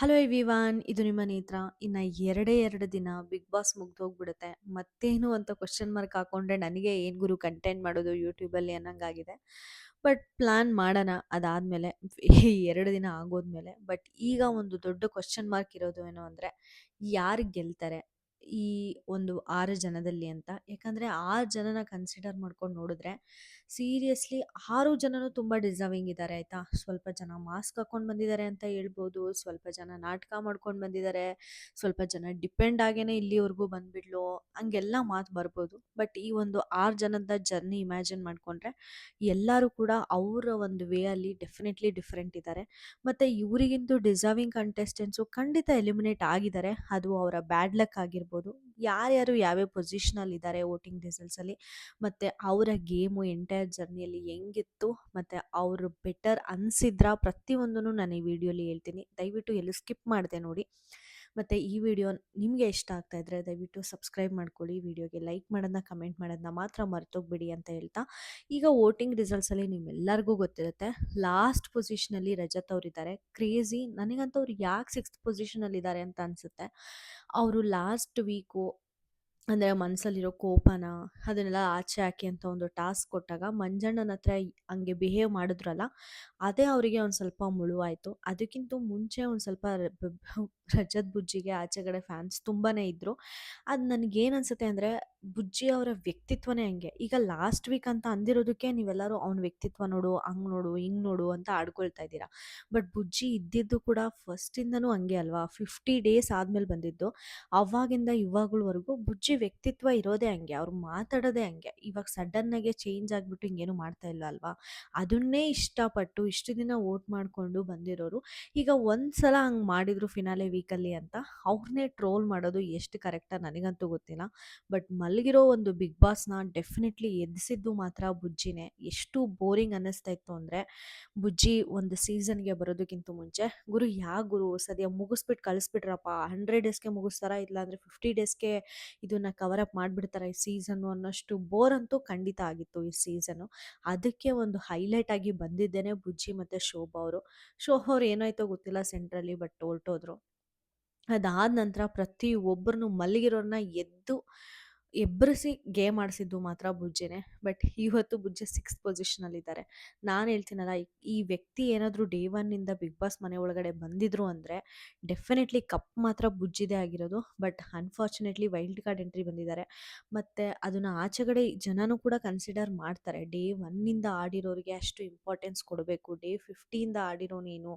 Hello everyone, ಇದು ನಿಮ್ಮ ನೇತ್ರ. ಇನ್ನು ಎರಡು ದಿನ ಬಿಗ್ ಬಾಸ್ ಮುಗ್ದೋಗ್ಬಿಡುತ್ತೆ. ಮತ್ತೇನು ಅಂತ ಕ್ವಶನ್ ಮಾರ್ಕ್ ಹಾಕೊಂಡ್ರೆ ನನಗೆ ಏನು ಗುರು ಕಂಟೆಂಟ್ ಮಾಡೋದು ಯೂಟ್ಯೂಬಲ್ಲಿ ಅನ್ನಂಗಾಗಿದೆ. ಬಟ್ ಪ್ಲ್ಯಾನ್ ಮಾಡೋಣ ಅದಾದಮೇಲೆ, ಈ 2 ದಿನ ಆಗೋದ್ಮೇಲೆ. ಬಟ್ ಈಗ ಒಂದು ದೊಡ್ಡ ಕ್ವಶನ್ ಮಾರ್ಕ್ ಇರೋದು ಏನು ಅಂದರೆ, ಯಾರು ಗೆಲ್ತಾರೆ ಈ ಒಂದು 6 ಜನದಲ್ಲಿ ಅಂತ. ಯಾಕಂದರೆ 6 ಜನನ ಕನ್ಸಿಡರ್ ಮಾಡ್ಕೊಂಡು ನೋಡಿದ್ರೆ ಸೀರಿಯಸ್ಲಿ 6 ಜನನೂ ತುಂಬ ಡಿಸರ್ವಿಂಗ್ ಇದ್ದಾರೆ ಆಯಿತಾ. ಸ್ವಲ್ಪ ಜನ ಮಾಸ್ಕ್ ಹಾಕ್ಕೊಂಡು ಬಂದಿದ್ದಾರೆ ಅಂತ ಹೇಳ್ಬೋದು, ಸ್ವಲ್ಪ ಜನ ನಾಟಕ ಮಾಡ್ಕೊಂಡು ಬಂದಿದ್ದಾರೆ, ಸ್ವಲ್ಪ ಜನ ಡಿಪೆಂಡ್ ಆಗೇನೆ ಇಲ್ಲಿವರೆಗೂ ಬಂದ್ಬಿಡ್ಲು, ಹಂಗೆಲ್ಲ ಮಾತು ಬರ್ಬೋದು. ಬಟ್ ಈ ಒಂದು 6 ಜನದ ಜರ್ನಿ ಇಮ್ಯಾಜಿನ್ ಮಾಡಿಕೊಂಡ್ರೆ ಎಲ್ಲರೂ ಕೂಡ ಅವರ ಒಂದು ವೇ ಅಲ್ಲಿ ಡೆಫಿನೆಟ್ಲಿ ಡಿಫ್ರೆಂಟ್ ಇದ್ದಾರೆ. ಮತ್ತು ಇವರಿಗಿಂತೂ ಡಿಸರ್ವಿಂಗ್ ಕಂಟೆಸ್ಟೆಂಟ್ಸು ಖಂಡಿತ ಎಲಿಮಿನೇಟ್ ಆಗಿದ್ದಾರೆ. ಅದು ಅವರ ಬ್ಯಾಡ್ ಲಕ್ ಆಗಿರ್ಬೋದು. ಯಾರ್ಯಾರು ಯಾವ್ಯಾವ ಪೊಸಿಷನಲ್ಲಿ ಇದ್ದಾರೆ ವೋಟಿಂಗ್ ರಿಸಲ್ಟ್ಸಲ್ಲಿ, ಮತ್ತು ಅವರ ಗೇಮು ಎಂಟೈರ್ ಜರ್ನಿಯಲ್ಲಿ ಹೆಂಗಿತ್ತು, ಮತ್ತು ಅವರು ಬೆಟರ್ ಅನಿಸಿದ್ರ ಪ್ರತಿಯೊಂದನ್ನು ನಾನು ಈ ವಿಡಿಯೋಲಿ ಹೇಳ್ತೀನಿ. ದಯವಿಟ್ಟು ಎಲ್ಲೂ ಸ್ಕಿಪ್ ಮಾಡದೆ ನೋಡಿ. ಮತ್ತು ಈ ವಿಡಿಯೋ ನಿಮಗೆ ಇಷ್ಟ ಆಗ್ತಾ ಇದ್ದರೆ ದಯವಿಟ್ಟು ಸಬ್ಸ್ಕ್ರೈಬ್ ಮಾಡ್ಕೊಳ್ಳಿ, ವಿಡಿಯೋಗೆ ಲೈಕ್ ಮಾಡೋದನ್ನ ಕಮೆಂಟ್ ಮಾಡೋದನ್ನ ಮಾತ್ರ ಮರ್ತೋಗ್ಬಿಡಿ ಅಂತ ಹೇಳ್ತಾ, ಈಗ ವೋಟಿಂಗ್ ರಿಸಲ್ಟ್ಸಲ್ಲಿ ನಿಮ್ಮೆಲ್ಲರಿಗೂ ಗೊತ್ತಿರುತ್ತೆ ಲಾಸ್ಟ್ ಪೊಸಿಷನಲ್ಲಿ ರಜತ್ ಅವರಿದ್ದಾರೆ. ಕ್ರೇಜಿ, ನನಗಂತೂ ಅವ್ರು ಯಾಕೆ 6th ಪೊಸಿಷನಲ್ಲಿದ್ದಾರೆ ಅಂತ ಅನಿಸುತ್ತೆ. ಅವರು ಲಾಸ್ಟ್ ವೀಕು ಅಂದರೆ ಮನಸ್ಸಲ್ಲಿರೋ ಕೋಪನ ಅದನ್ನೆಲ್ಲ ಆಚೆ ಹಾಕಿ ಅಂತ ಒಂದು ಟಾಸ್ಕ್ ಕೊಟ್ಟಾಗ ಮಂಜಣ್ಣನ ಹತ್ರ ಹಂಗೆ ಬಿಹೇವ್ ಮಾಡಿದ್ರಲ್ಲ, ಅದೇ ಅವರಿಗೆ ಒಂದು ಸ್ವಲ್ಪ ಮುಳುವಾಯಿತು. ಅದಕ್ಕಿಂತ ಮುಂಚೆ ಒಂದು ಸ್ವಲ್ಪ ರಜತ್ ಬುಜ್ಜಿಗೆ ಆಚೆಗಡೆ ಫ್ಯಾನ್ಸ್ ತುಂಬಾ ಇದ್ದರು. ಅದು ನನಗೇನು ಅನಿಸುತ್ತೆ ಅಂದರೆ, ಬುಜ್ಜಿ ಅವರ ವ್ಯಕ್ತಿತ್ವನೇ ಹಂಗೆ. ಈಗ ಲಾಸ್ಟ್ ವೀಕ್ ಅಂತ ಅಂದಿರೋದಕ್ಕೆ ನೀವೆಲ್ಲರೂ ಅವ್ನ ವ್ಯಕ್ತಿತ್ವ ನೋಡು, ಹಂಗೆ ನೋಡು, ಹಿಂಗೆ ನೋಡು ಅಂತ ಆಡ್ಕೊಳ್ತಾ ಇದ್ದೀರಾ. ಬಟ್ ಬುಜ್ಜಿ ಇದ್ದಿದ್ದು ಕೂಡ ಫಸ್ಟಿಂದನೂ ಹಂಗೆ ಅಲ್ವಾ, 50 ಡೇಸ್ ಆದಮೇಲೆ ಬಂದಿದ್ದು. ಅವಾಗಿಂದ ಇವಾಗಲವರೆಗೂ ಬುಜ್ಜಿ ವ್ಯಕ್ತಿತ್ವ ಇರೋದೇ ಹಂಗೆ, ಅವ್ರು ಮಾತಾಡೋದೇ ಹಂಗೆ. ಇವಾಗ ಸಡನ್ನಾಗೆ ಚೇಂಜ್ ಆಗಿಬಿಟ್ಟು ಹಿಂಗೇನು ಮಾಡ್ತಾ ಇಲ್ಲ ಅಲ್ವಾ. ಅದನ್ನೇ ಇಷ್ಟಪಟ್ಟು ಇಷ್ಟು ದಿನ ವೋಟ್ ಮಾಡಿಕೊಂಡು ಬಂದಿರೋರು ಈಗ ಒಂದು ಸಲ ಹಂಗೆ ಮಾಡಿದ್ರು ಫಿನಾಲೆ ವೀಕಲ್ಲಿ ಅಂತ ಅವ್ರನ್ನೇ ಟ್ರೋಲ್ ಮಾಡೋದು ಎಷ್ಟು ಕರೆಕ್ಟಾಗಿ ನನಗಂತೂ ಗೊತ್ತಿಲ್ಲ. ಬಟ್ ಮಲಗಿರೋ ಒಂದು ಬಿಗ್ ಬಾಸ್ನ ಡೆಫಿನೆಟ್ಲಿ ಎದ್ದಿಸಿದ್ದು ಮಾತ್ರ ಬುಜ್ಜಿನೇ. ಎಷ್ಟು ಬೋರಿಂಗ್ ಅನ್ನಿಸ್ತಾ ಇತ್ತು ಅಂದರೆ, ಬುಜ್ಜಿ ಒಂದು ಸೀಸನ್ಗೆ ಬರೋದಕ್ಕಿಂತ ಮುಂಚೆ, ಗುರು ಗುರು ಸದ್ಯ ಮುಗಿಸ್ಬಿಟ್ಟು ಕಳಿಸ್ಬಿಟ್ರಪ್ಪ, 100 ಡೇಸ್ಗೆ ಮುಗಿಸ್ತಾರ, ಇಲ್ಲಾಂದರೆ 50 ಡೇಸ್ಗೆ ಇದನ್ನು ಕವರ್ ಅಪ್ ಮಾಡಿಬಿಡ್ತಾರೆ ಈ ಸೀಸನ್ನು ಅನ್ನೋಷ್ಟು ಬೋರ್ ಅಂತೂ ಖಂಡಿತ ಆಗಿತ್ತು ಈ ಸೀಸನ್ನು. ಅದಕ್ಕೆ ಒಂದು ಹೈಲೈಟ್ ಆಗಿ ಬಂದಿದ್ದೇನೆ ಬುಜ್ಜಿ ಮತ್ತು ಶೋಭಾ ಅವರು. ಶೋಭಾ ಅವ್ರು ಏನಾಯ್ತೋ ಗೊತ್ತಿಲ್ಲ ಸೆಂಟ್ರಲ್ಲಿ, ಬಟ್ ಹೊರಟೋದ್ರು. ಅದಾದ ನಂತರ ಪ್ರತಿಯೊಬ್ಬರನ್ನು ಮಲಗಿರೋರನ್ನ ಎಬ್ಬರಿಸಿ ಗೇಮ್ ಆಡಿಸಿದ್ದು ಮಾತ್ರ ಬುಜ್ಜಿನೇ. ಬಟ್ ಇವತ್ತು ಬುಜ್ಜಿ 6th ಪೊಸಿಷನಲ್ಲಿದ್ದಾರೆ. ನಾನು ಹೇಳ್ತೀನಲ್ಲ, ಈ ವ್ಯಕ್ತಿ ಏನಾದರೂ ಡೇ ಒನ್ನಿಂದ ಬಿಗ್ ಬಾಸ್ ಮನೆ ಒಳಗಡೆ ಬಂದಿದ್ರು ಅಂದರೆ ಡೆಫಿನೆಟ್ಲಿ ಕಪ್ ಮಾತ್ರ ಬುಜ್ಜಿದೇ ಆಗಿರೋದು. But unfortunately wild card entry ಬಂದಿದ್ದಾರೆ. ಮತ್ತು ಅದನ್ನು ಆಚೆಗಡೆ ಜನನೂ ಕೂಡ ಕನ್ಸಿಡರ್ ಮಾಡ್ತಾರೆ. ಡೇ ಒನ್ನಿಂದ ಆಡಿರೋರಿಗೆ ಅಷ್ಟು ಇಂಪಾರ್ಟೆನ್ಸ್ ಕೊಡಬೇಕು, ಡೇ 50ಯಿಂದ ಆಡಿರೋ ನೀನು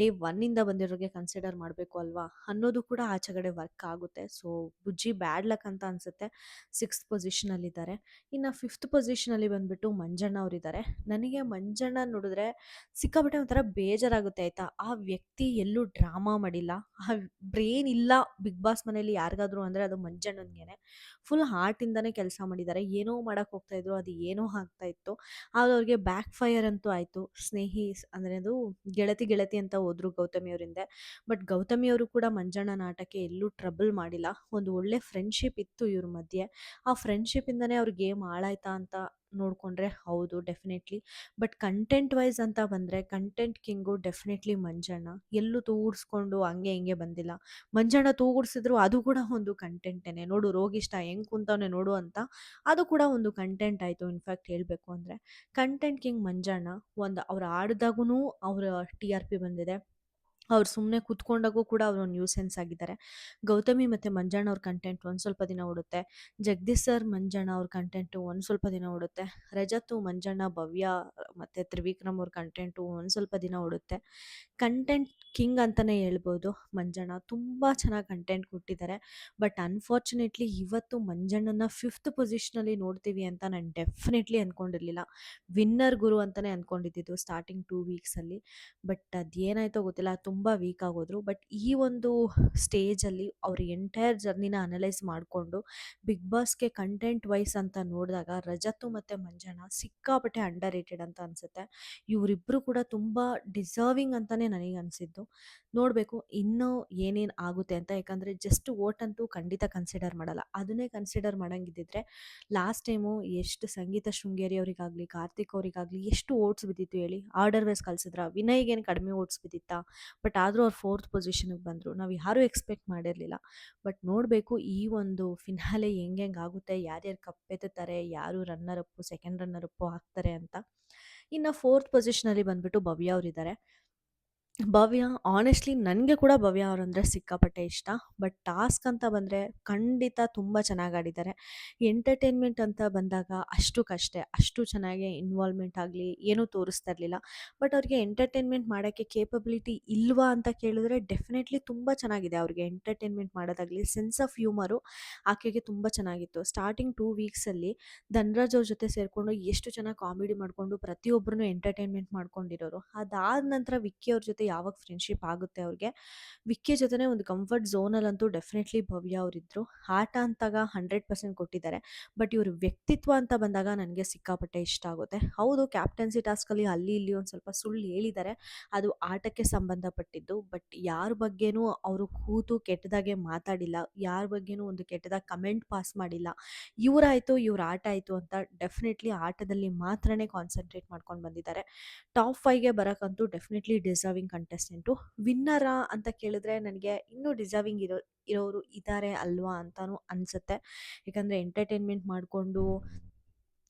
ಡೇ ಒನ್ನಿಂದ ಬಂದಿರೋರಿಗೆ ಕನ್ಸಿಡರ್ ಮಾಡಬೇಕು ಅಲ್ವಾ ಅನ್ನೋದು ಕೂಡ ಆಚೆಗಡೆ ವರ್ಕ್ ಆಗುತ್ತೆ. ಸೊ ಬುಜ್ಜಿ ಬ್ಯಾಡ್ ಲಕ್ ಅಂತ ಅನಿಸುತ್ತೆ, 6th ಪೊಸಿಷನಲ್ಲಿದ್ದಾರೆ. ಇನ್ನು 5th ಪೊಸಿಷನಲ್ಲಿ ಬಂದುಬಿಟ್ಟು ಮಂಜಣ್ಣ ಅವರಿದ್ದಾರೆ. ನನಗೆ ಮಂಜಣ್ಣ ನೋಡಿದ್ರೆ ಸಿಕ್ಕಾಪಟ್ಟೆ ಒಂಥರ ಬೇಜಾರಾಗುತ್ತೆ ಆಯಿತಾ. ಆ ವ್ಯಕ್ತಿ ಎಲ್ಲೂ ಡ್ರಾಮಾ ಮಾಡಿಲ್ಲ, ಆ ಬ್ರೇನ್ ಇಲ್ಲ ಬಿಗ್ ಬಾಸ್ ಮನೇಲಿ ಯಾರಿಗಾದ್ರು ಅಂದರೆ ಅದು ಮಂಜಣ್ಣನಿಗೆ. ಫುಲ್ ಹಾರ್ಟಿಂದನೇ ಕೆಲಸ ಮಾಡಿದ್ದಾರೆ. ಏನೋ ಮಾಡೋಕ್ಕೆ ಹೋಗ್ತಾಯಿದ್ರು, ಅದು ಏನೋ ಆಗ್ತಾಯಿತ್ತು, ಅದು ಅವ್ರಿಗೆ ಬ್ಯಾಕ್ ಫೈರ್ ಅಂತೂ ಆಯಿತು. ಅಂದರೆ ಅದು ಗೆಳತಿ ಗೆಳತಿ ಅಂತ ಹೋದ್ರು ಗೌತಮಿ ಅವರಿಂದ. ಬಟ್ ಗೌತಮಿ ಅವರು ಕೂಡ ಮಂಜಣ್ಣನ ಆಟಕ್ಕೆ ಎಲ್ಲೂ ಟ್ರಬಲ್ ಮಾಡಿಲ್ಲ. ಒಂದು ಒಳ್ಳೆ ಫ್ರೆಂಡ್ಶಿಪ್ ಇತ್ತು ಇವ್ರ ಮಧ್ಯೆ. ಆ ಫ್ರೆಂಡ್ಶಿಪ್ಪಿಂದನೇ ಅವ್ರ ಗೇಮ್ ಹಾಳಾಯ್ತಾ ಅಂತ ನೋಡಿಕೊಂಡ್ರೆ ಹೌದು, ಡೆಫಿನೆಟ್ಲಿ. ಬಟ್ ಕಂಟೆಂಟ್ ವೈಸ್ ಅಂತ ಬಂದರೆ ಕಂಟೆಂಟ್ ಕಿಂಗು ಡೆಫಿನೆಟ್ಲಿ ಮಂಜಣ್ಣ. ಎಲ್ಲೂ ತೂಗಿಡ್ಸ್ಕೊಂಡು ಹಂಗೆ ಹಿಂಗೆ ಬಂದಿಲ್ಲ. ಮಂಜಣ್ಣ ತೂಗುಡ್ಸಿದ್ರು ಅದು ಕೂಡ ಒಂದು ಕಂಟೆಂಟೇನೆ. ನೋಡು ರೋಗಿಷ್ಟ ಹೆಂಗೆ ಕುಂತವನೆ ನೋಡು ಅಂತ, ಅದು ಕೂಡ ಒಂದು ಕಂಟೆಂಟ್ ಆಯಿತು. ಇನ್ಫ್ಯಾಕ್ಟ್ ಹೇಳಬೇಕು ಅಂದರೆ ಕಂಟೆಂಟ್ ಕಿಂಗ್ ಮಂಜಣ್ಣ. ಒಂದು ಅವ್ರು ಆಡಿದಾಗೂ ಅವರ TRP ಬಂದಿದೆ, ಅವ್ರು ಸುಮ್ಮನೆ ಕೂತ್ಕೊಂಡಾಗೂ ಕೂಡ ಅವರು ನ್ಯೂಸೆನ್ಸ್ ಆಗಿದ್ದಾರೆ. ಗೌತಮಿ ಮತ್ತು ಮಂಜಣ್ಣ ಅವ್ರ ಕಂಟೆಂಟ್ ಒಂದು ಸ್ವಲ್ಪ ದಿನ ಓಡುತ್ತೆ. ಜಗದೀಶ್ ಸರ್ ಮಂಜಣ್ಣ ಅವ್ರ ಕಂಟೆಂಟು ಒಂದು ಸ್ವಲ್ಪ ದಿನ ಓಡುತ್ತೆ. ರಜತು ಮಂಜಣ್ಣ ಭವ್ಯ ಮತ್ತು ತ್ರಿವಿಕ್ರಮ್ ಅವ್ರ ಕಂಟೆಂಟು ಒಂದು ಸ್ವಲ್ಪ ದಿನ ಓಡುತ್ತೆ. ಕಂಟೆಂಟ್ ಕಿಂಗ್ ಅಂತಲೇ ಹೇಳ್ಬೋದು ಮಂಜಣ್ಣ. ತುಂಬ ಚೆನ್ನಾಗಿ ಕಂಟೆಂಟ್ ಕೊಟ್ಟಿದ್ದಾರೆ. ಬಟ್ ಅನ್ಫಾರ್ಚುನೇಟ್ಲಿ ಇವತ್ತು ಮಂಜಣ್ಣನ 5th ಪೊಸಿಷನಲ್ಲಿ ನೋಡ್ತೀವಿ ಅಂತ ನಾನು ಡೆಫಿನೆಟ್ಲಿ ಅಂದ್ಕೊಂಡಿರಲಿಲ್ಲ. ವಿನ್ನರ್ ಗುರು ಅಂತಲೇ ಅಂದ್ಕೊಂಡಿದ್ದು ಸ್ಟಾರ್ಟಿಂಗ್ 2 ವೀಕ್ಸಲ್ಲಿ. ಬಟ್ ಅದೇನಾಯ್ತೋ ಗೊತ್ತಿಲ್ಲ, ತುಂಬ ವೀಕ್ ಆಗೋದ್ರು. ಬಟ್ ಈ ಒಂದು ಸ್ಟೇಜಲ್ಲಿ ಅವ್ರ ಎಂಟೈರ್ ಜರ್ನಿನ ಅನಲೈಸ್ ಮಾಡಿಕೊಂಡು ಬಿಗ್ ಬಾಸ್ಗೆ ಕಂಟೆಂಟ್ ವೈಸ್ ಅಂತ ನೋಡಿದಾಗ ರಜತು ಮತ್ತು ಮಂಜಣ್ಣ ಸಿಕ್ಕಾಪಟ್ಟೆ ಅಂಡರ್ ರೇಟೆಡ್ ಅಂತ ಅನಿಸುತ್ತೆ. ಇವರಿಬ್ಬರು ಕೂಡ ತುಂಬ ಡಿಸರ್ವಿಂಗ್ ಅಂತಲೇ ನನಗೆ ಅನಿಸಿದ್ದು. ನೋಡಬೇಕು ಇನ್ನೂ ಏನೇನು ಆಗುತ್ತೆ ಅಂತ. ಯಾಕಂದರೆ ಜಸ್ಟ್ ವೋಟ್ ಅಂತೂ ಖಂಡಿತ ಕನ್ಸಿಡರ್ ಮಾಡಲ್ಲ. ಅದನ್ನೇ ಕನ್ಸಿಡರ್ ಮಾಡೋಂಗಿದ್ದಿದ್ರೆ ಲಾಸ್ಟ್ ಟೈಮು ಎಷ್ಟು ಸಂಗೀತ ಶೃಂಗೇರಿ ಅವರಿಗಾಗಲಿ ಕಾರ್ತಿಕ್ ಅವರಿಗಾಗಲಿ ಎಷ್ಟು ಓಟ್ಸ್ ಬಿದ್ದಿತ್ತು ಹೇಳಿ. ಆರ್ಡರ್ ವೈಸ್ ಕಳಿಸಿದ್ರ, ವಿನಯ್ಗೇನು ಕಡಿಮೆ ಓಟ್ಸ್ ಬಿದ್ದಿತ್ತಾ? ಬಟ್ ಆದರೂ ಅವ್ರು 4th ಪೊಸಿಷನ್‌ಗೆ ಬಂದರು. ನಾವು ಯಾರೂ ಎಕ್ಸ್ಪೆಕ್ಟ್ ಮಾಡಿರಲಿಲ್ಲ. ಬಟ್ ನೋಡಬೇಕು ಈ ಒಂದು ಫಿನಾಲೆ ಹೆಂಗೆಂಗೆ ಆಗುತ್ತೆ, ಯಾರ್ಯಾರು ಕಪ್ಪೆತ್ತುತ್ತಾರೆ, ಯಾರು runner Appu, second runner Appu ಆಗ್ತಾರೆ ಅಂತ. ಇನ್ನು 4th ಪೊಸಿಷನಲ್ಲಿ ಬಂದುಬಿಟ್ಟು ಭವ್ಯ ಅವರಿದ್ದಾರೆ. ಭವ್ಯ ಆನೆಸ್ಟ್ಲಿ ನನಗೆ ಕೂಡ ಭವ್ಯ ಅವರಂದರೆ ಸಿಕ್ಕಾಪಟ್ಟೆ ಇಷ್ಟ. ಬಟ್ ಟಾಸ್ಕ್ ಅಂತ ಬಂದರೆ ಖಂಡಿತ ತುಂಬ ಚೆನ್ನಾಗಿ ಆಡಿದ್ದಾರೆ. ಎಂಟರ್ಟೈನ್ಮೆಂಟ್ ಅಂತ ಬಂದಾಗ ಅಷ್ಟಕ್ಕಷ್ಟೇ, ಅಷ್ಟು ಚೆನ್ನಾಗಿ ಇನ್ವಾಲ್ವ್‌ಮೆಂಟ್ ಆಗಲಿ ಏನೂ ತೋರಿಸ್ತಾ ಇರಲಿಲ್ಲ. ಬಟ್ ಅವ್ರಿಗೆ ಎಂಟರ್ಟೈನ್ಮೆಂಟ್ ಮಾಡೋಕ್ಕೆ ಕೇಪಬಿಲಿಟಿ ಇಲ್ವಾ ಅಂತ ಕೇಳಿದ್ರೆ ಡೆಫಿನೆಟ್ಲಿ ತುಂಬ ಚೆನ್ನಾಗಿದೆ. ಅವ್ರಿಗೆ ಎಂಟರ್ಟೈನ್ಮೆಂಟ್ ಮಾಡೋದಾಗಲಿ, ಸೆನ್ಸ್ ಆಫ್ ಹ್ಯೂಮರು ಆಕೆಗೆ ತುಂಬ ಚೆನ್ನಾಗಿತ್ತು. ಸ್ಟಾರ್ಟಿಂಗ್ 2 ವೀಕ್ಸಲ್ಲಿ ಧನ್‌ರಾಜ್ ಅವ್ರ ಜೊತೆ ಸೇರಿಕೊಂಡು ಎಷ್ಟು ಚೆನ್ನಾಗಿ ಕಾಮಿಡಿ ಮಾಡಿಕೊಂಡು ಪ್ರತಿಯೊಬ್ಬರನ್ನು ಎಂಟರ್ಟೈನ್ಮೆಂಟ್ ಮಾಡ್ಕೊಂಡಿರೋರು. ಅದಾದ ನಂತರ ವಿಕ್ಕಿ ಅವ್ರ ಜೊತೆ ಯಾವಾಗ ಫ್ರೆಂಡ್ಶಿಪ್ ಆಗುತ್ತೆ ಅವ್ರಿಗೆ, ವಿಕ್ಕಿ ಜೊತೆನೇ ಒಂದು ಕಂಫರ್ಟ್ ಝೋನಲ್ಲಂತೂ ಡೆಫಿನೆಟ್ಲಿ ಭವ್ಯ ಅವರಿದ್ದರು. ಆಟ ಅಂತಾಗ 100% ಕೊಟ್ಟಿದ್ದಾರೆ. ಬಟ್ ಇವ್ರ ವ್ಯಕ್ತಿತ್ವ ಅಂತ ಬಂದಾಗ ನನಗೆ ಸಿಕ್ಕಾಪಟ್ಟೆ ಇಷ್ಟ ಆಗುತ್ತೆ. ಹೌದು, ಕ್ಯಾಪ್ಟನ್ಸಿ ಟಾಸ್ಕಲ್ಲಿ ಅಲ್ಲಿ ಇಲ್ಲಿ ಒಂದು ಸ್ವಲ್ಪ ಸುಳ್ಳು ಹೇಳಿದ್ದಾರೆ. ಅದು ಆಟಕ್ಕೆ ಸಂಬಂಧಪಟ್ಟಿದ್ದು. ಬಟ್ ಯಾರ ಬಗ್ಗೆನೂ ಅವರು ಕೂತು ಕೆಟ್ಟದಾಗೆ ಮಾತಾಡಿಲ್ಲ. ಯಾರ ಬಗ್ಗೆನೂ ಒಂದು ಕೆಟ್ಟದಾಗಿ ಕಮೆಂಟ್ ಪಾಸ್ ಮಾಡಿಲ್ಲ. ಇವರಾಯಿತು, ಇವ್ರ ಆಟ ಆಯಿತು ಅಂತ ಡೆಫಿನೆಟ್ಲಿ ಆಟದಲ್ಲಿ ಮಾತ್ರನೇ ಕಾನ್ಸಂಟ್ರೇಟ್ ಮಾಡ್ಕೊಂಡು ಬಂದಿದ್ದಾರೆ. ಟಾಪ್ 5ಗೆ ಬರೋಕ್ಕಂತೂ ಡೆಫಿನೆಟ್ಲಿ ಡಿಸರ್ವಿಂಗ್ ಕಂಟೆಸ್ಟೆಂಟು. ವಿನ್ನರಾ ಅಂತ ಕೇಳಿದ್ರೆ ನನಗೆ ಇನ್ನೂ ಡಿಸರ್ವಿಂಗ್ ಇರೋರು ಇದ್ದಾರೆ ಅಲ್ವಾ ಅಂತಲೂ ಅನಿಸುತ್ತೆ. ಯಾಕಂದರೆ ಎಂಟರ್ಟೈನ್ಮೆಂಟ್ ಮಾಡಿಕೊಂಡು,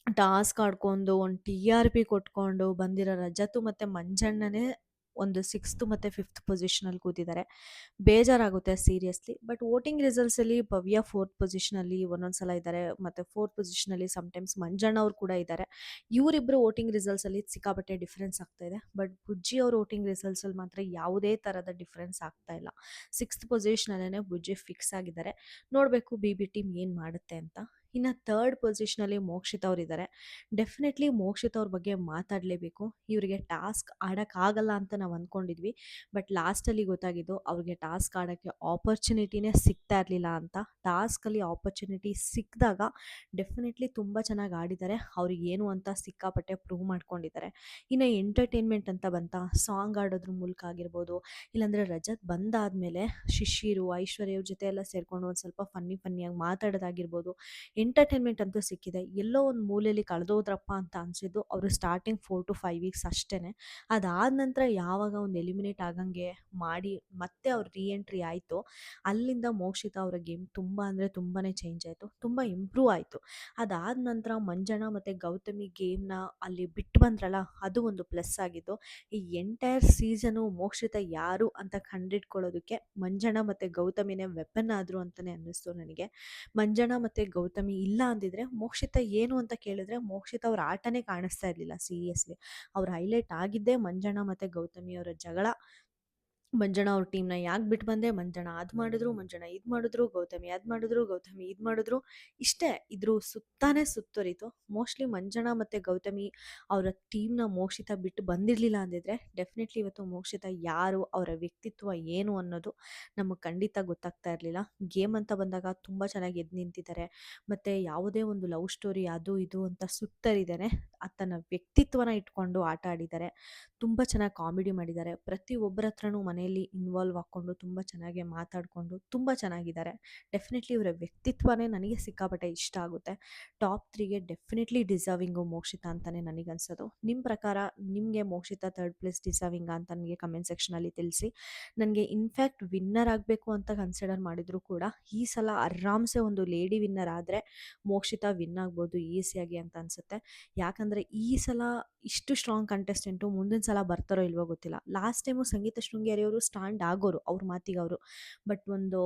ಟಾಸ್ಕ್ ಆಡ್ಕೊಂಡು, ಒಂದು TRP ಕೊಟ್ಕೊಂಡು ಬಂದಿರೋ ರಜತು ಮತ್ತು ಮಂಜಣ್ಣನೇ ಒಂದು 6th ಮತ್ತು 5th ಪೊಸಿಷನಲ್ಲಿ ಕೂತಿದ್ದಾರೆ. ಬೇಜಾರಾಗುತ್ತೆ ಸೀರಿಯಸ್ಲಿ. ಬಟ್ ವೋಟಿಂಗ್ ರಿಸಲ್ಟ್ಸಲ್ಲಿ ಭವ್ಯ 4th ಪೊಸಿಷನಲ್ಲಿ ಒಂದೊಂದು ಸಲ ಇದ್ದಾರೆ. ಮತ್ತು 4th ಪೊಸಿಷನಲ್ಲಿ ಸಮ್‌ಟೈಮ್ಸ್ ಮಂಜಣ್ಣ ಅವ್ರು ಕೂಡ ಇದ್ದಾರೆ. ಇವರಿಬ್ಬರು ವೋಟಿಂಗ್ ರಿಸಲ್ಟ್ಸಲ್ಲಿ ಸಿಕ್ಕಾಪಟ್ಟೆ ಡಿಫರೆನ್ಸ್ ಆಗ್ತಾ ಇದೆ. ಬಟ್ ಬುಜ್ಜಿ ಅವ್ರ ವೋಟಿಂಗ್ ರಿಸಲ್ಟ್ಸಲ್ಲಿ ಮಾತ್ರ ಯಾವುದೇ ಥರದ ಡಿಫರೆನ್ಸ್ ಆಗ್ತಾ ಇಲ್ಲ. 6th ಪೊಸಿಷನಲ್ಲೇ ಬುಜ್ಜಿ ಫಿಕ್ಸ್ ಆಗಿದ್ದಾರೆ. ನೋಡಬೇಕು BB ಟೀಮ್ ಏನು ಮಾಡುತ್ತೆ ಅಂತ. ಇನ್ನು 3rd ಪೊಸಿಷನಲ್ಲಿ ಮೋಕ್ಷಿತ್ ಅವರಿದ್ದಾರೆ. ಡೆಫಿನೆಟ್ಲಿ ಮೋಕ್ಷಿತ್ ಅವ್ರ ಬಗ್ಗೆ ಮಾತಾಡಲೇಬೇಕು. ಇವರಿಗೆ ಟಾಸ್ಕ್ ಆಡೋಕ್ಕಾಗಲ್ಲ ಅಂತ ನಾವು ಅಂದ್ಕೊಂಡಿದ್ವಿ. ಬಟ್ ಲಾಸ್ಟಲ್ಲಿ ಗೊತ್ತಾಗಿದ್ದು ಅವ್ರಿಗೆ ಟಾಸ್ಕ್ ಆಡೋಕ್ಕೆ ಆಪರ್ಚುನಿಟಿನೇ ಸಿಗ್ತಾ ಇರಲಿಲ್ಲ ಅಂತ. ಟಾಸ್ಕಲ್ಲಿ ಆಪರ್ಚುನಿಟಿ ಸಿಕ್ಕಿದಾಗ ಡೆಫಿನೆಟ್ಲಿ ತುಂಬ ಚೆನ್ನಾಗಿ ಆಡಿದ್ದಾರೆ. ಅವ್ರಿಗೆ ಏನು ಅಂತ ಸಿಕ್ಕಾಪಟ್ಟೆ ಪ್ರೂವ್ ಮಾಡ್ಕೊಂಡಿದ್ದಾರೆ. ಇನ್ನು ಎಂಟರ್ಟೈನ್ಮೆಂಟ್ ಅಂತ ಬಂತ, ಸಾಂಗ್ ಆಡೋದ್ರ ಮೂಲಕ ಆಗಿರ್ಬೋದು, ಇಲ್ಲಾಂದರೆ ರಜತ್ ಬಂದಾದಮೇಲೆ ಶಿಶಿರು, ಐಶ್ವರ್ಯ ಇವ್ರ ಜೊತೆ ಎಲ್ಲ ಸೇರಿಕೊಂಡು ಒಂದು ಸ್ವಲ್ಪ ಫನ್ನಿಯಾಗಿ ಮಾತಾಡೋದಾಗಿರ್ಬೋದು, ಎಂಟರ್ಟೈನ್ಮೆಂಟ್ ಅಂತೂ ಸಿಕ್ಕಿದೆ. ಎಲ್ಲೋ ಒಂದು ಮೂಲೆಯಲ್ಲಿ ಕಳೆದೋದ್ರಪ್ಪ ಅಂತ ಅನಿಸಿದ್ದು ಅವರು ಸ್ಟಾರ್ಟಿಂಗ್ 4 to 5 ವೀಕ್ಸ್ ಅಷ್ಟೇ. ಅದಾದ ನಂತರ ಯಾವಾಗ ಒಂದು ಎಲಿಮಿನೇಟ್ ಆಗಂಗೆ ಮಾಡಿ ಮತ್ತೆ ಅವ್ರು ಎಂಟ್ರಿ ಆಯಿತು, ಅಲ್ಲಿಂದ ಮೋಕ್ಷಿತಾ ಅವರ ಗೇಮ್ ತುಂಬ ಅಂದರೆ ತುಂಬಾ ಚೇಂಜ್ ಆಯಿತು, ತುಂಬ ಇಂಪ್ರೂವ್ ಆಯಿತು. ಅದಾದ ನಂತರ ಮಂಜಣ್ಣ ಮತ್ತು ಗೌತಮಿ ಗೇಮ್ನ ಅಲ್ಲಿ ಬಿಟ್ಟು ಬಂದ್ರಲ್ಲ, ಅದು ಒಂದು ಪ್ಲಸ್ ಆಗಿದ್ದು. ಈ ಎಂಟೈರ್ ಸೀಸನು ಮೋಕ್ಷಿತಾ ಯಾರು ಅಂತ ಕಂಡಿಡ್ಕೊಳ್ಳೋದಕ್ಕೆ ಮಂಜಣ್ಣ ಮತ್ತು ಗೌತಮಿನೇ ವೆಪನ್ ಆದರು ಅಂತಲೇ ಅನ್ನಿಸ್ತು ನನಗೆ. ಮಂಜಣ್ಣ ಮತ್ತು ಗೌತಮಿ ಇಲ್ಲ ಅಂದಿದ್ರೆ ಮೋಕ್ಷಿತಾ ಏನು ಅಂತ ಕೇಳಿದ್ರೆ ಮೋಕ್ಷಿತಾ ಅವ್ರ ಆಟನೇ ಕಾಣಿಸ್ತಾ ಇರಲಿಲ್ಲ ಸೀರಿಯಸ್ಲಿ. ಅವ್ರು ಹೈಲೈಟ್ ಆಗಿದ್ದೇ ಮಂಜಣ್ಣ ಮತ್ತು ಗೌತಮಿ ಅವರ ಜಗಳ. ಮಂಜಣ್ಣ ಅವ್ರ ಟೀಮ್ನ ಯಾಕೆ ಬಿಟ್ಟು ಬಂದೆ, ಮಂಜಣ್ಣ ಅದು ಮಾಡಿದ್ರು, ಮಂಜಣ್ಣ ಇದು ಮಾಡಿದ್ರು, ಗೌತಮಿ ಅದು ಮಾಡಿದ್ರು, ಗೌತಮಿ ಇದು ಮಾಡಿದ್ರು, ಇಷ್ಟೇ ಇದ್ರ ಸುತ್ತಾನೇ ಸುತ್ತುವರಿತು. ಮೋಸ್ಟ್ಲಿ ಮಂಜಣ್ಣ ಮತ್ತು ಗೌತಮಿ ಅವರ ಟೀಮ್ನ ಮೋಕ್ಷಿತಾ ಬಿಟ್ಟು ಬಂದಿರಲಿಲ್ಲ ಅಂದಿದ್ರೆ ಡೆಫಿನೆಟ್ಲಿ ಇವತ್ತು ಮೋಕ್ಷಿತಾ ಯಾರು, ಅವರ ವ್ಯಕ್ತಿತ್ವ ಏನು ಅನ್ನೋದು ನಮಗೆ ಖಂಡಿತ ಗೊತ್ತಾಗ್ತಾ ಇರಲಿಲ್ಲ. ಗೇಮ್ ಅಂತ ಬಂದಾಗ ತುಂಬ ಚೆನ್ನಾಗಿ ಎದ್ದು ನಿಂತಿದ್ದಾರೆ. ಮತ್ತು ಯಾವುದೇ ಒಂದು ಲವ್ ಸ್ಟೋರಿ ಅದು ಇದು ಅಂತ ಸುತ್ತರಿದ್ದಾರೆ. ತನ್ನ ವ್ಯಕ್ತಿತ್ವನ ಇಟ್ಕೊಂಡು ಆಟ ಆಡಿದ್ದಾರೆ. ತುಂಬ ಚೆನ್ನಾಗಿ ಕಾಮಿಡಿ ಮಾಡಿದ್ದಾರೆ. ಪ್ರತಿಯೊಬ್ಬರ ಹತ್ರನೂ ಮನೆಯಲ್ಲಿ ಇನ್ವಾಲ್ವ್ ಹಾಕ್ಕೊಂಡು ತುಂಬ ಚೆನ್ನಾಗಿ ಮಾತಾಡಿಕೊಂಡು ತುಂಬ ಚೆನ್ನಾಗಿದ್ದಾರೆ. ಡೆಫಿನೆಟ್ಲಿ ಇವರ ವ್ಯಕ್ತಿತ್ವನೇ ನನಗೆ ಸಿಕ್ಕಾಪಟ್ಟೆ ಇಷ್ಟ ಆಗುತ್ತೆ. ಟಾಪ್ 3ಗೆ ಡೆಫಿನೆಟ್ಲಿ ಡಿಸರ್ವಿಂಗು ಮೋಕ್ಷಿತಾ ಅಂತಲೇ ನನಗನ್ಸೋದು. ನಿಮ್ಮ ಪ್ರಕಾರ ನಿಮಗೆ ಮೋಕ್ಷಿತಾ 3rd ಪ್ಲೇಸ್ ಡಿಸರ್ವಿಂಗಾ ಅಂತ ನನಗೆ ಕಮೆಂಟ್ ಸೆಕ್ಷನಲ್ಲಿ ತಿಳಿಸಿ. ನನಗೆ ಇನ್ಫ್ಯಾಕ್ಟ್ ವಿನ್ನರ್ ಆಗಬೇಕು ಅಂತ ಕನ್ಸಿಡರ್ ಮಾಡಿದರೂ ಕೂಡ ಈ ಸಲ ಆರಾಮ್ಸೆ ಒಂದು ಲೇಡಿ ವಿನ್ನರ್ ಆದರೆ ಮೋಕ್ಷಿತಾ ವಿನ್ ಆಗ್ಬೋದು ಈಸಿಯಾಗಿ ಅಂತ ಅನಿಸುತ್ತೆ. ಯಾಕಂದರೆ ಈ ಸಲ ಇಷ್ಟು ಸ್ಟ್ರಾಂಗ್ ಕಂಟೆಸ್ಟೆಂಟು ಮುಂದಿನ ಸಲ ಬರ್ತಾರೋ ಇಲ್ವೋ ಗೊತ್ತಿಲ್ಲ. ಲಾಸ್ಟ್ ಟೈಮು ಸಂಗೀತ ಶೃಂಗೇರಿ ಅವರು ಸ್ಟ್ಯಾಂಡ್ ಆಗೋರು ಅವ್ರ ಮಾತಿಗೆ ಅವರು. ಬಟ್ ಒಂದು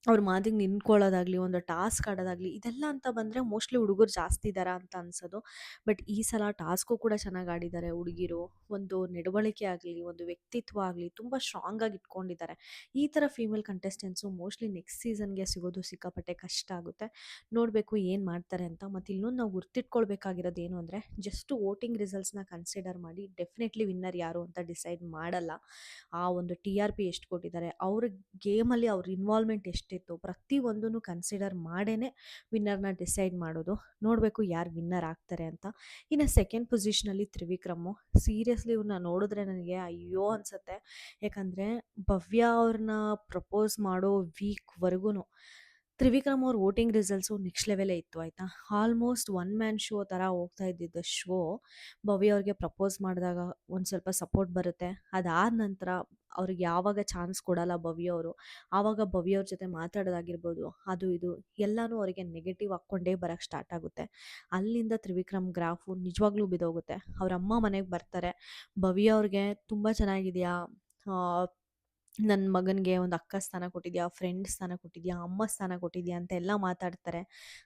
ಅವ್ರ ಮಾತಿಗೆ ನಿಂತ್ಕೊಳ್ಳೋದಾಗಲಿ, ಒಂದು ಟಾಸ್ಕ್ ಆಡೋದಾಗಲಿ, ಇದೆಲ್ಲ ಅಂತ ಬಂದರೆ ಮೋಸ್ಟ್ಲಿ ಹುಡುಗರು ಜಾಸ್ತಿ ಇದ್ದಾರಾ ಅಂತ ಅನ್ಸೋದು. ಬಟ್ ಈ ಸಲ ಟಾಸ್ಕು ಕೂಡ ಚೆನ್ನಾಗಿ ಆಡಿದ್ದಾರೆ ಹುಡುಗಿರು. ಒಂದು ನಡವಳಿಕೆ ಆಗಲಿ, ಒಂದು ವ್ಯಕ್ತಿತ್ವ ಆಗಲಿ ತುಂಬ ಸ್ಟ್ರಾಂಗಾಗಿ ಇಟ್ಕೊಂಡಿದ್ದಾರೆ. ಈ ಥರ ಫೀಮೇಲ್ ಕಂಟೆಸ್ಟೆಂಟ್ಸು ಮೋಸ್ಟ್ಲಿ ನೆಕ್ಸ್ಟ್ ಸೀಸನ್ಗೆ ಸಿಗೋದು ಸಿಕ್ಕಾಪಟ್ಟೆ ಕಷ್ಟ ಆಗುತ್ತೆ. ನೋಡಬೇಕು ಏನು ಮಾಡ್ತಾರೆ ಅಂತ. ಮತ್ತು ಇನ್ನೊಂದು ನಾವು ಗುರ್ತಿಟ್ಕೊಳ್ಬೇಕಾಗಿರೋದು ಏನು ಅಂದರೆ, ಜಸ್ಟ್ ವೋಟಿಂಗ್ ರಿಸಲ್ಟ್ಸ್ನ ಕನ್ಸಿಡರ್ ಮಾಡಿ ಡೆಫಿನೆಟ್ಲಿ ವಿನ್ನರ್ ಯಾರು ಅಂತ ಡಿಸೈಡ್ ಮಾಡಲ್ಲ. ಆ ಒಂದು TRP ಎಷ್ಟು ಕೊಟ್ಟಿದ್ದಾರೆ, ಅವ್ರ ಗೇಮಲ್ಲಿ ಅವ್ರ ಇನ್ವಾಲ್ವ್ಮೆಂಟ್ ಎಷ್ಟಿತ್ತು, ಪ್ರತಿಯೊಂದನ್ನು ಕನ್ಸಿಡರ್ ಮಾಡೇ ವಿನ್ನರ್ನ ಡಿಸೈಡ್ ಮಾಡೋದು. ನೋಡಬೇಕು ಯಾರು ವಿನ್ನರ್ ಆಗ್ತಾರೆ ಅಂತ. ಇನ್ನು 2nd ಪೊಸಿಷನಲ್ಲಿ ತ್ರಿವಿಕ್ರಮು. ಸೀರಿಯಸ್ಲಿ ಇವ್ರನ್ನ ನೋಡಿದ್ರೆ ನನಗೆ ಅಯ್ಯೋ ಅನಿಸುತ್ತೆ. ಯಾಕಂದರೆ ಭವ್ಯ ಅವ್ರನ್ನ ಪ್ರಪೋಸ್ ಮಾಡೋ ವೀಕ್ವರೆಗೂ ತ್ರಿವಿಕ್ರಮ್ ಅವ್ರ ವೋಟಿಂಗ್ ರಿಸಲ್ಟ್ಸು ನೆಕ್ಸ್ಟ್ ಲೆವೆಲೇ ಇತ್ತು ಆಯಿತಾ. ಆಲ್ಮೋಸ್ಟ್ ಒನ್ ಮ್ಯಾನ್ ಶೋ ಥರ ಹೋಗ್ತಾ ಇದ್ದಿದ್ದ ಶೋ ಭವ್ಯ ಅವ್ರಿಗೆ ಪ್ರಪೋಸ್ ಮಾಡಿದಾಗ ಒಂದು ಸ್ವಲ್ಪ ಸಪೋರ್ಟ್ ಬರುತ್ತೆ. ಅದಾದ ನಂತರ ಅವ್ರಿಗೆ ಯಾವಾಗ ಚಾನ್ಸ್ ಕೊಡಲ್ಲ ಭವ್ಯ ಅವರು, ಆವಾಗ ಭವ್ಯ ಅವ್ರ ಜೊತೆ ಮಾತಾಡೋದಾಗಿರ್ಬೋದು, ಅದು ಇದು ಎಲ್ಲನೂ ಅವರಿಗೆ ನೆಗೆಟಿವ್ ಹಾಕ್ಕೊಂಡೇ ಬರೋಕ್ಕೆ ಸ್ಟಾರ್ಟ್ ಆಗುತ್ತೆ. ಅಲ್ಲಿಂದ ತ್ರಿವಿಕ್ರಮ್ ಗ್ರಾಫು ನಿಜವಾಗ್ಲೂ ಬಿದ್ದೋಗುತ್ತೆ. ಅವ್ರ ಅಮ್ಮ ಮನೆಗೆ ಬರ್ತಾರೆ, ಭವ್ಯ ಅವ್ರಿಗೆ ತುಂಬ ಚೆನ್ನಾಗಿದೆಯಾ, ನನ್ನ ಮಗನಿಗೆ ಒಂದು ಅಕ್ಕ ಸ್ಥಾನ ಕೊಟ್ಟಿದ್ಯಾ, ಫ್ರೆಂಡ್ ಸ್ಥಾನ ಕೊಟ್ಟಿದ್ಯಾ, ಅಮ್ಮ ಸ್ಥಾನ ಕೊಟ್ಟಿದ್ಯಾ ಅಂತ ಎಲ್ಲ ಮಾತಾಡ್ತಾರೆ.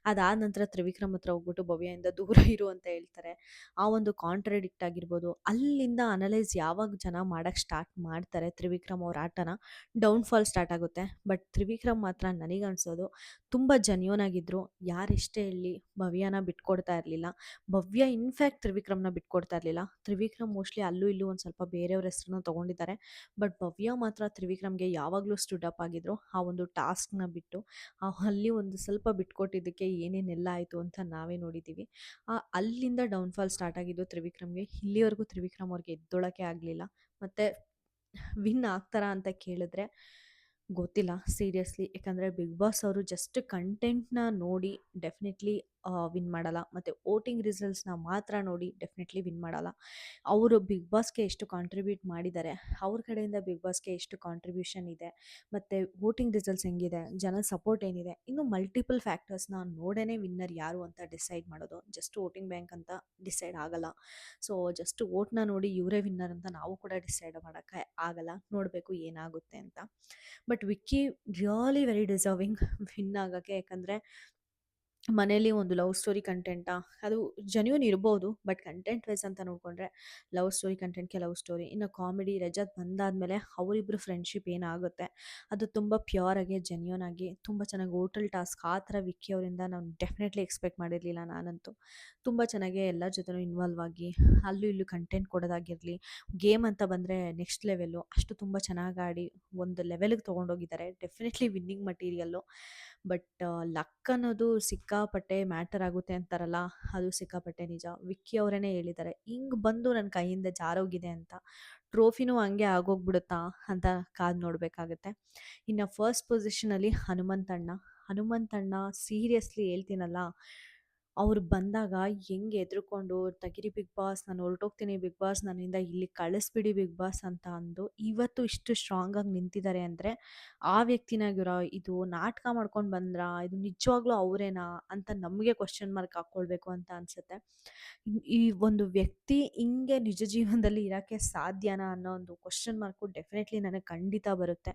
ಅದಾದ ನಂತರ ತ್ರಿವಿಕ್ರಮ್ ಹತ್ರ ಹೋಗ್ಬಿಟ್ಟು ಭವ್ಯದಿಂದ ದೂರ ಇರು ಅಂತ ಹೇಳ್ತಾರೆ. ಆ ಒಂದು ಕಾಂಟ್ರಡಿಕ್ಟ್ ಆಗಿರ್ಬೋದು, ಅಲ್ಲಿಂದ ಅನಲೈಸ್ ಯಾವಾಗ ಜನ ಮಾಡೋಕ್ಕೆ ಸ್ಟಾರ್ಟ್ ಮಾಡ್ತಾರೆ ತ್ರಿವಿಕ್ರಮ್ ಅವ್ರ ಆಟನ, ಡೌನ್ಫಾಲ್ ಸ್ಟಾರ್ಟ್ ಆಗುತ್ತೆ. ಬಟ್ ತ್ರಿವಿಕ್ರಮ್ ಮಾತ್ರ ನನಗನ್ಸೋದು ತುಂಬ ಜೆನ್ಯೂನ್ ಆಗಿದ್ರು. ಯಾರೆಷ್ಟೇ ಹೇಳಲಿ ಭವ್ಯನ ಬಿಟ್ಕೊಡ್ತಾ ಇರಲಿಲ್ಲ. ಭವ್ಯ ಇನ್ಫ್ಯಾಕ್ಟ್ ತ್ರಿವಿಕ್ರಮ್ನ ಬಿಟ್ಕೊಡ್ತಾ ಇರಲಿಲ್ಲ. ತ್ರಿವಿಕ್ರಮ್ ಮೋಸ್ಟ್ಲಿ ಅಲ್ಲೂ ಇಲ್ಲೂ ಒಂದು ಸ್ವಲ್ಪ ಬೇರೆಯವ್ರ ಹೆಸರನ್ನ ತೊಗೊಂಡಿದ್ದಾರೆ. ಬಟ್ ಭವ್ಯ ಮಾತ್ರ ತ್ರಿವಿಕ್ರಮ್ಗೆ ಯಾವಾಗಲೂ ಸ್ಟುಡ್ ಅಪ್ ಆಗಿದ್ರು. ಆ ಒಂದು ಟಾಸ್ಕ್ನ ಬಿಟ್ಟು ಅಲ್ಲಿ ಒಂದು ಸ್ವಲ್ಪ ಬಿಟ್ಕೊಟ್ಟಿದ್ದಕ್ಕೆ ಏನೇನೆಲ್ಲ ಆಯಿತು ಅಂತ ನಾವೇ ನೋಡಿದ್ದೀವಿ. ಅಲ್ಲಿಂದ ಡೌನ್ಫಾಲ್ ಸ್ಟಾರ್ಟ್ ಆಗಿದ್ದು ತ್ರಿವಿಕ್ರಮ್ಗೆ. ಇಲ್ಲಿವರೆಗೂ ತ್ರಿವಿಕ್ರಮ್ ಅವ್ರಿಗೆ ಎದ್ದೊಳಕ್ಕೆ ಆಗಲಿಲ್ಲ. ಮತ್ತು ವಿನ್ ಆಗ್ತಾರಾ ಅಂತ ಕೇಳಿದ್ರೆ ಗೊತ್ತಿಲ್ಲ ಸೀರಿಯಸ್ಲಿ. ಯಾಕಂದರೆ ಬಿಗ್ ಬಾಸ್ ಅವರು ಜಸ್ಟ್ ಕಂಟೆಂಟ್ನ ನೋಡಿ ಡೆಫಿನೆಟ್ಲಿ ವಿನ್ ಮಾಡಲ್ಲ, ಮತ್ತು ವೋಟಿಂಗ್ ರಿಸಲ್ಟ್ಸ್ನ ಮಾತ್ರ ನೋಡಿ ಡೆಫಿನೆಟ್ಲಿ ವಿನ್ ಮಾಡಲ್ಲ. ಅವರು ಬಿಗ್ ಬಾಸ್ಗೆ ಎಷ್ಟು ಕಾಂಟ್ರಿಬ್ಯೂಟ್ ಮಾಡಿದ್ದಾರೆ, ಅವ್ರ ಕಡೆಯಿಂದ ಬಿಗ್ ಬಾಸ್ಗೆ ಎಷ್ಟು ಕಾಂಟ್ರಿಬ್ಯೂಷನ್ ಇದೆ, ಮತ್ತು ವೋಟಿಂಗ್ ರಿಸಲ್ಟ್ಸ್ ಹೆಂಗಿದೆ, ಜನ ಸಪೋರ್ಟ್ ಏನಿದೆ, ಇನ್ನು ಮಲ್ಟಿಪಲ್ ಫ್ಯಾಕ್ಟರ್ಸ್ನ ನೋಡೇ ವಿನ್ನರ್ ಯಾರು ಅಂತ ಡಿಸೈಡ್ ಮಾಡೋದು. ಜಸ್ಟ್ ವೋಟಿಂಗ್ ಬ್ಯಾಂಕ್ ಅಂತ ಡಿಸೈಡ್ ಆಗಲ್ಲ. ಸೊ ಜಸ್ಟ್ ವೋಟ್ನ ನೋಡಿ ಇವರೇ ವಿನ್ನರ್ ಅಂತ ನಾವು ಕೂಡ ಡಿಸೈಡ್ ಮಾಡೋಕ್ಕೆ ಆಗಲ್ಲ. ನೋಡಬೇಕು ಏನಾಗುತ್ತೆ ಅಂತ. But Vicky really very deserving win ಆಗೋಕ್ಕೆ. ಯಾಕಂದರೆ ಮನೇಲಿ ಒಂದು ಲವ್ ಸ್ಟೋರಿ ಕಂಟೆಂಟಾ, ಅದು ಜೆನ್ಯೂನ್ ಇರ್ಬೋದು, ಬಟ್ ಕಂಟೆಂಟ್ ವೈಸ್ ಅಂತ ನೋಡಿಕೊಂಡ್ರೆ ಲವ್ ಸ್ಟೋರಿ ಕಂಟೆಂಟ್ಗೆ ಲವ್ ಸ್ಟೋರಿ. ಇನ್ನು ಕಾಮಿಡಿ ರಜತ್ ಬಂದಾದಮೇಲೆ ಅವರಿಬ್ಬರು ಫ್ರೆಂಡ್ಶಿಪ್ ಏನಾಗುತ್ತೆ ಅದು ತುಂಬ ಪ್ಯೂರಾಗಿ ಜೆನ್ಯೂನ್ ಆಗಿ ತುಂಬ ಚೆನ್ನಾಗಿ ಹೋಟೆಲ್ ಟಾಸ್ಕ್ ಆ ಥರ ವಿಕ್ಕಿ ಅವರಿಂದ ನಾವು ಡೆಫಿನೆಟ್ಲಿ ಎಕ್ಸ್ಪೆಕ್ಟ್ ಮಾಡಿರಲಿಲ್ಲ ನಾನಂತೂ. ತುಂಬ ಚೆನ್ನಾಗಿ ಎಲ್ಲರ ಜೊತೆನೂ ಇನ್ವಾಲ್ವ್ ಆಗಿ ಅಲ್ಲೂ ಇಲ್ಲೂ ಕಂಟೆಂಟ್ ಕೊಡೋದಾಗಿರಲಿ, ಗೇಮ್ ಅಂತ ಬಂದರೆ ನೆಕ್ಸ್ಟ್ ಲೆವೆಲ್ಲು ಅಷ್ಟು ತುಂಬ ಚೆನ್ನಾಗಿ ಆಡಿ ಒಂದು ಲೆವೆಲ್ಗೆ ತೊಗೊಂಡೋಗಿದ್ದಾರೆ. Definitely winning material. But luck ಅನ್ನೋದು ಸಿಕ್ಕಾಪಟ್ಟೆ ಮ್ಯಾಟರ್ ಆಗುತ್ತೆ ಅಂತಾರಲ್ಲ, ಅದು ಸಿಕ್ಕಾಪಟ್ಟೆ ನಿಜ. ವಿಕ್ಕಿ ಅವರೇ ಹೇಳಿದ್ದಾರೆ, ಹಿಂಗೆ ಬಂದು ನನ್ನ ಕೈಯಿಂದ ಜಾರೋಗಿದೆ ಅಂತ. ಟ್ರೋಫಿನೂ ಹಂಗೆ ಆಗೋಗ್ಬಿಡುತ್ತಾ ಅಂತ ಕಾದು ನೋಡಬೇಕಾಗತ್ತೆ. ಇನ್ನು ಫಸ್ಟ್ ಪೊಸಿಷನಲ್ಲಿ ಹನುಮಂತಣ್ಣ. ಹನುಮಂತಣ್ಣ ಸೀರಿಯಸ್ಲಿ ಹೇಳ್ತೀನಲ್ಲ, ಅವ್ರು ಬಂದಾಗ ಹೆಂಗೆ ಎದ್ರುಕೊಂಡು ತೆಗೀರಿ ಬಿಗ್ ಬಾಸ್, ನಾನು ಹೊರಟೋಗ್ತೀನಿ ಬಿಗ್ ಬಾಸ್, ನನ್ನಿಂದ ಇಲ್ಲಿ ಕಳಿಸ್ಬಿಡಿ ಬಿಗ್ ಬಾಸ್ ಅಂತ ಅಂದು ಇವತ್ತು ಇಷ್ಟು ಸ್ಟ್ರಾಂಗಾಗಿ ನಿಂತಿದ್ದಾರೆ ಅಂದರೆ ಆ ವ್ಯಕ್ತಿನಾಗಿರೋ ಇದು ನಾಟಕ ಮಾಡ್ಕೊಂಡು ಬಂದ್ರಾ, ಇದು ನಿಜವಾಗ್ಲೂ ಅವರೇನಾ ಅಂತ ನಮಗೆ ಕ್ವಶನ್ ಮಾರ್ಕ್ ಹಾಕ್ಕೊಳ್ಬೇಕು ಅಂತ ಅನಿಸುತ್ತೆ. ಈ ಒಂದು ವ್ಯಕ್ತಿ ಹಿಂಗೆ ನಿಜ ಜೀವನದಲ್ಲಿ ಇರೋಕ್ಕೆ ಸಾಧ್ಯನಾ ಅನ್ನೋ ಒಂದು ಕ್ವಶನ್ ಮಾರ್ಕು ಡೆಫಿನೆಟ್ಲಿ ನನಗೆ ಖಂಡಿತ ಬರುತ್ತೆ.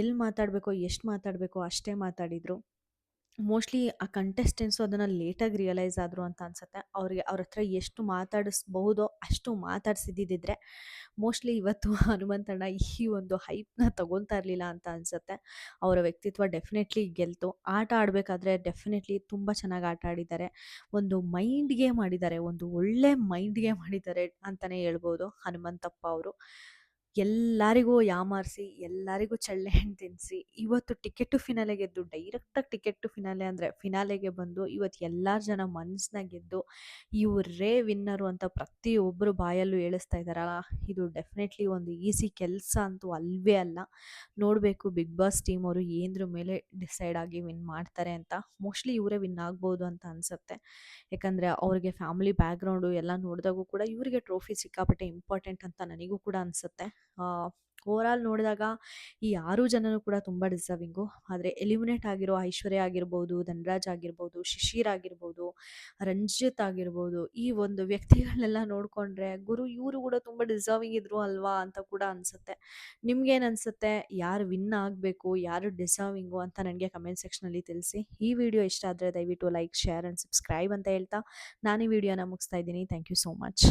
ಎಲ್ಲಿ ಮಾತಾಡಬೇಕೋ ಎಷ್ಟು ಮಾತಾಡಬೇಕೋ ಅಷ್ಟೇ ಮಾತಾಡಿದರು. ಮೋಸ್ಟ್ಲಿ ಆ ಕಂಟೆಸ್ಟೆಂಟ್ಸು ಅದನ್ನು ಲೇಟಾಗಿ ರಿಯಲೈಸ್ ಆದರು ಅಂತ ಅನಿಸುತ್ತೆ. ಅವ್ರ ಹತ್ರ ಎಷ್ಟು ಮಾತಾಡಿಸ್ಬಹುದೋ ಅಷ್ಟು ಮಾತಾಡ್ಸಿದ್ದಿದ್ರೆ ಮೋಸ್ಟ್ಲಿ ಇವತ್ತು ಹನುಮಂತಣ್ಣ ಈ ಒಂದು ಹೈಪ್ನ ತಗೊತಾ ಇರಲಿಲ್ಲ ಅಂತ ಅನಿಸುತ್ತೆ. ಅವರ ವ್ಯಕ್ತಿತ್ವ ಡೆಫಿನೆಟ್ಲಿ ಗೆಲ್ತು. ಆಟ ಆಡಬೇಕಾದ್ರೆ ಡೆಫಿನೆಟ್ಲಿ ತುಂಬ ಚೆನ್ನಾಗಿ ಆಟ ಆಡಿದ್ದಾರೆ. ಒಂದು ಮೈಂಡ್ ಗೇಮ್ ಆಡಿದ್ದಾರೆ, ಒಂದು ಒಳ್ಳೆ ಮೈಂಡ್ ಗೇಮ್ ಆಡಿದ್ದಾರೆ ಅಂತಲೇ ಹೇಳ್ಬೋದು ಹನುಮಂತಪ್ಪ ಅವರು. ಎಲ್ಲರಿಗೂ ಯಾಮಾರಿಸಿ, ಎಲ್ಲರಿಗೂ ಚಳ್ಳೆ ಹಣ್ಣು ತಿನ್ನಿಸಿ, ಇವತ್ತು ಟಿಕೆಟ್ ಟು ಫಿನಾಲೆ ಗೆದ್ದು, ಡೈರೆಕ್ಟಾಗಿ ಟಿಕೆಟ್ ಟು ಫಿನಾಲೆ ಅಂದರೆ ಫಿನಾಲೆಗೆ ಬಂದು ಇವತ್ತು ಎಲ್ಲರ ಜನ ಮನಸ್ಸನ್ನ ಗೆದ್ದು ಇವರೇ ವಿನ್ನರು ಅಂತ ಪ್ರತಿಯೊಬ್ಬರು ಬಾಯಲ್ಲೂ ಹೇಳಿಸ್ತಾ ಇದ್ದಾರಲ್ಲ, ಇದು ಡೆಫಿನೆಟ್ಲಿ ಒಂದು ಈಸಿ ಕೆಲಸ ಅಂತೂ ಅಲ್ವೇ ಅಲ್ಲ. ನೋಡಬೇಕು ಬಿಗ್ ಬಾಸ್ ಟೀಮ್ ಅವರು ಏನದ್ರ ಮೇಲೆ ಡಿಸೈಡ್ ಆಗಿ ವಿನ್ ಮಾಡ್ತಾರೆ ಅಂತ. ಮೋಸ್ಟ್ಲಿ ಇವರೇ ವಿನ್ ಆಗ್ಬೋದು ಅಂತ ಅನಿಸುತ್ತೆ. ಯಾಕಂದರೆ ಅವ್ರಿಗೆ ಫ್ಯಾಮಿಲಿ ಬ್ಯಾಕ್ಗ್ರೌಂಡು ಎಲ್ಲ ನೋಡಿದಾಗೂ ಕೂಡ ಇವರಿಗೆ ಟ್ರೋಫಿ ಸಿಕ್ಕಾಪಟ್ಟೆ ಇಂಪಾರ್ಟೆಂಟ್ ಅಂತ ನನಗೂ ಕೂಡ ಅನಿಸುತ್ತೆ. ಓವರಾಲ್ ನೋಡಿದಾಗ ಈ 6 ಜನನೂ ಕೂಡ ತುಂಬ ಡಿಸರ್ವಿಂಗು. ಆದರೆ ಎಲಿಮಿನೇಟ್ ಆಗಿರೋ ಐಶ್ವರ್ಯ ಆಗಿರ್ಬೋದು, ಧನರಾಜ್ ಆಗಿರ್ಬೋದು, ಶಿಶಿರ್ ಆಗಿರ್ಬೋದು, ರಂಜಿತ್ ಆಗಿರ್ಬೋದು, ಈ ಒಂದು ವ್ಯಕ್ತಿಗಳನ್ನೆಲ್ಲ ನೋಡಿಕೊಂಡ್ರೆ ಗುರು ಇವರು ಕೂಡ ತುಂಬ ಡಿಸರ್ವಿಂಗ್ ಇದ್ರು ಅಲ್ವಾ ಅಂತ ಕೂಡ ಅನಿಸುತ್ತೆ. ನಿಮ್ಗೇನು ಅನಿಸುತ್ತೆ? ಯಾರು ವಿನ್ ಆಗಬೇಕು, ಯಾರು ಡಿಸರ್ವಿಂಗು ಅಂತ ನನಗೆ ಕಮೆಂಟ್ ಸೆಕ್ಷನಲ್ಲಿ ತಿಳಿಸಿ. ಈ ವಿಡಿಯೋ ಇಷ್ಟ ಆದರೆ ದಯವಿಟ್ಟು ಲೈಕ್, ಶೇರ್ ಆ್ಯಂಡ್ ಸಬ್ಸ್ಕ್ರೈಬ್ ಅಂತ ಹೇಳ್ತಾ ನಾನು ಈ ವಿಡಿಯೋನ ಮುಗಿಸ್ತಾ ಇದ್ದೀನಿ. Thank you so much.